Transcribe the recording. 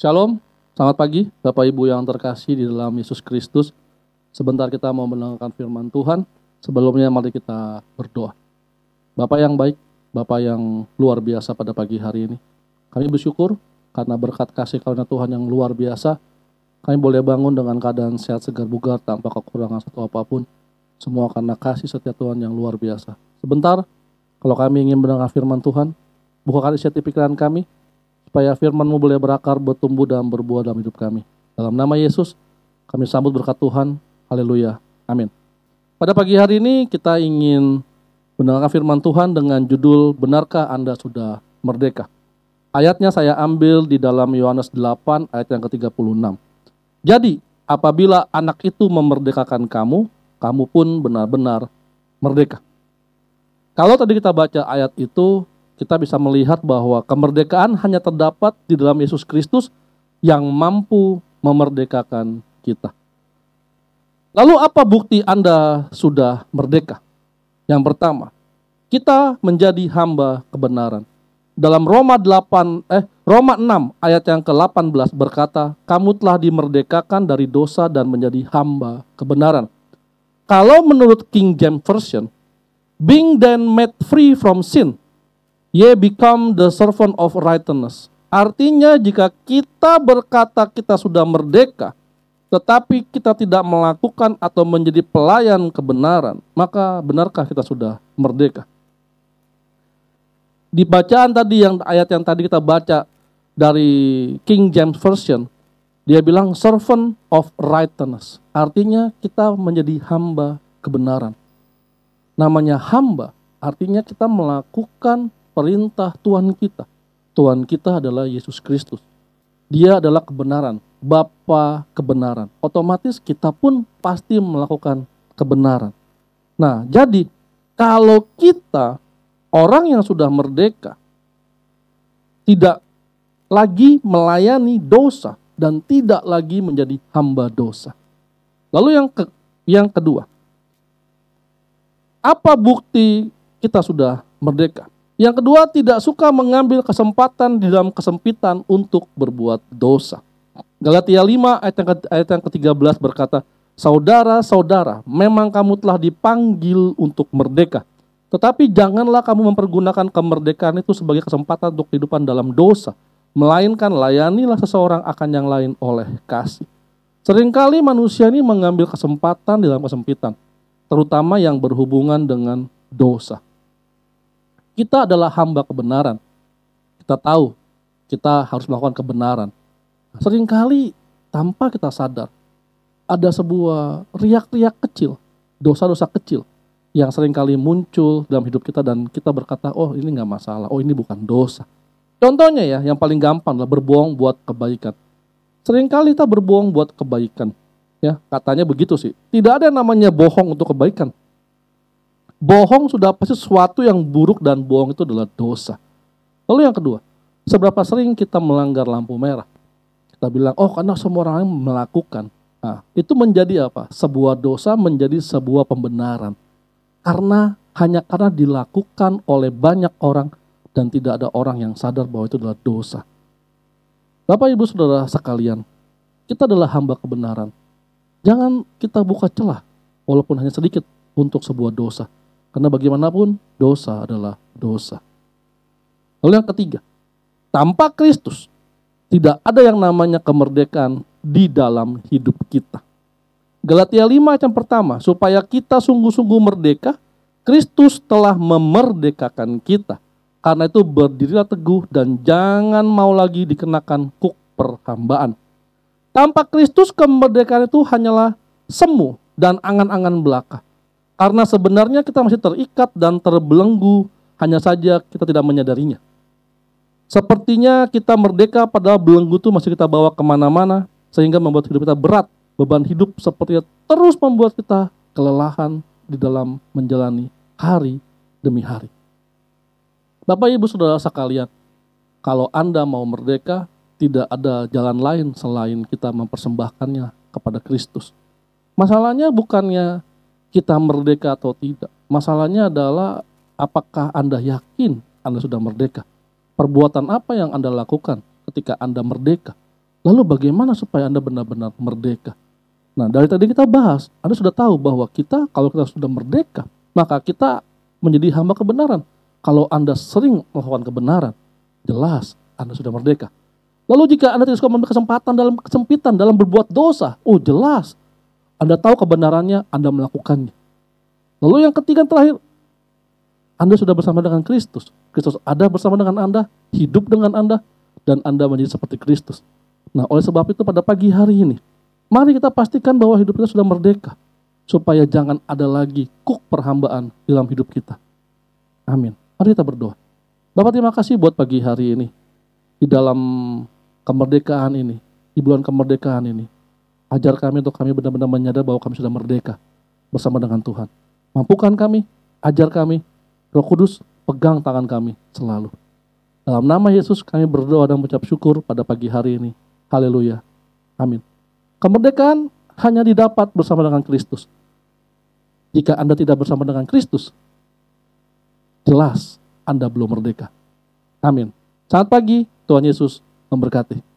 Shalom, selamat pagi Bapak Ibu yang terkasih di dalam Yesus Kristus. Sebentar kita mau mendengarkan firman Tuhan. Sebelumnya mari kita berdoa. Bapak yang baik, Bapak yang luar biasa pada pagi hari ini. Kami bersyukur karena berkat kasih karunia Tuhan yang luar biasa. Kami boleh bangun dengan keadaan sehat segar bugar tanpa kekurangan satu apapun. Semua karena kasih setia Tuhan yang luar biasa. Sebentar, kalau kami ingin mendengar firman Tuhan, bukakan isi hati pikiran kami, supaya firman-Mu boleh berakar, bertumbuh, dan berbuah dalam hidup kami. Dalam nama Yesus, kami sambut berkat Tuhan. Haleluya. Amin. Pada pagi hari ini kita ingin mendengarkan firman Tuhan dengan judul, Benarkah Anda Sudah Merdeka? Ayatnya saya ambil di dalam Yohanes 8 ayat yang ke-36. Jadi, apabila anak itu memerdekakan kamu, kamu pun benar-benar merdeka. Kalau tadi kita baca ayat itu, kita bisa melihat bahwa kemerdekaan hanya terdapat di dalam Yesus Kristus yang mampu memerdekakan kita. Lalu apa bukti Anda sudah merdeka? Yang pertama, kita menjadi hamba kebenaran. Dalam Roma 6 ayat yang ke-18 berkata, kamu telah dimerdekakan dari dosa dan menjadi hamba kebenaran. Kalau menurut King James Version, being then made free from sin, ye become the servant of righteousness. Artinya jika kita berkata kita sudah merdeka, tetapi kita tidak melakukan atau menjadi pelayan kebenaran, maka benarkah kita sudah merdeka? Di bacaan tadi, ayat yang tadi kita baca dari King James Version, dia bilang servant of righteousness. Artinya kita menjadi hamba kebenaran. Namanya hamba, artinya kita melakukan perintah Tuhan kita. Tuhan kita adalah Yesus Kristus. Dia adalah kebenaran, Bapa kebenaran. Otomatis kita pun pasti melakukan kebenaran. Nah, jadi kalau kita orang yang sudah merdeka tidak lagi melayani dosa dan tidak lagi menjadi hamba dosa. Lalu yang kedua, apa bukti kita sudah merdeka? Yang kedua, tidak suka mengambil kesempatan di dalam kesempitan untuk berbuat dosa. Galatia 5 ayat yang ke-13 berkata, saudara-saudara, memang kamu telah dipanggil untuk merdeka. Tetapi janganlah kamu mempergunakan kemerdekaan itu sebagai kesempatan untuk kehidupan dalam dosa. Melainkan layanilah seseorang akan yang lain oleh kasih. Seringkali manusia ini mengambil kesempatan di dalam kesempitan, terutama yang berhubungan dengan dosa. Kita adalah hamba kebenaran. Kita tahu kita harus melakukan kebenaran. Seringkali tanpa kita sadar, ada sebuah riak-riak kecil, dosa-dosa kecil yang seringkali muncul dalam hidup kita dan kita berkata, oh ini gak masalah, oh ini bukan dosa. Contohnya ya, yang paling gampang adalah berbohong buat kebaikan. Seringkali kita berbohong buat kebaikan. Ya, katanya begitu sih. Tidak ada yang namanya bohong untuk kebaikan. Bohong sudah pasti sesuatu yang buruk dan bohong itu adalah dosa. Lalu yang kedua, seberapa sering kita melanggar lampu merah? Kita bilang, oh karena semua orang melakukan. Nah, itu menjadi apa? Sebuah dosa menjadi sebuah pembenaran. Hanya karena dilakukan oleh banyak orang dan tidak ada orang yang sadar bahwa itu adalah dosa. Bapak Ibu Saudara sekalian, kita adalah hamba kebenaran. Jangan kita buka celah, walaupun hanya sedikit, untuk sebuah dosa. Karena bagaimanapun dosa adalah dosa. Lalu yang ketiga, tanpa Kristus tidak ada yang namanya kemerdekaan di dalam hidup kita. Galatia 5 ayat yang pertama, supaya kita sungguh-sungguh merdeka, Kristus telah memerdekakan kita. Karena itu berdirilah teguh dan jangan mau lagi dikenakan kuk perhambaan. Tanpa Kristus kemerdekaan itu hanyalah semu dan angan-angan belaka. Karena sebenarnya kita masih terikat dan terbelenggu, hanya saja kita tidak menyadarinya. Sepertinya kita merdeka padahal belenggu itu masih kita bawa kemana-mana, sehingga membuat hidup kita berat. Beban hidup sepertinya terus membuat kita kelelahan di dalam menjalani hari demi hari. Bapak Ibu Saudara sekalian, kalau Anda mau merdeka, tidak ada jalan lain selain kita mempersembahkannya kepada Kristus. Masalahnya bukannya kita merdeka atau tidak. Masalahnya adalah apakah Anda yakin Anda sudah merdeka? Perbuatan apa yang Anda lakukan ketika Anda merdeka? Lalu bagaimana supaya Anda benar-benar merdeka? Nah, dari tadi kita bahas, Anda sudah tahu bahwa kalau kita sudah merdeka, maka kita menjadi hamba kebenaran. Kalau Anda sering melakukan kebenaran, jelas Anda sudah merdeka. Lalu jika Anda tidak suka mengambil kesempatan dalam kesempitan, dalam berbuat dosa, jelas Anda tahu kebenarannya, Anda melakukannya. Lalu yang ketiga terakhir, Anda sudah bersama dengan Kristus. Kristus ada bersama dengan Anda, hidup dengan Anda, dan Anda menjadi seperti Kristus. Nah, oleh sebab itu pada pagi hari ini, mari kita pastikan bahwa hidup kita sudah merdeka, supaya jangan ada lagi kuk perhambaan dalam hidup kita. Amin. Mari kita berdoa. Bapak, terima kasih buat pagi hari ini. Di dalam kemerdekaan ini, di bulan kemerdekaan ini, ajar kami untuk kami benar-benar menyadari bahwa kami sudah merdeka bersama dengan Tuhan. Mampukan kami, ajar kami, Roh Kudus pegang tangan kami selalu. Dalam nama Yesus kami berdoa dan mengucap syukur pada pagi hari ini. Haleluya. Amin. Kemerdekaan hanya didapat bersama dengan Kristus. Jika Anda tidak bersama dengan Kristus, jelas Anda belum merdeka. Amin. Selamat pagi, Tuhan Yesus memberkati.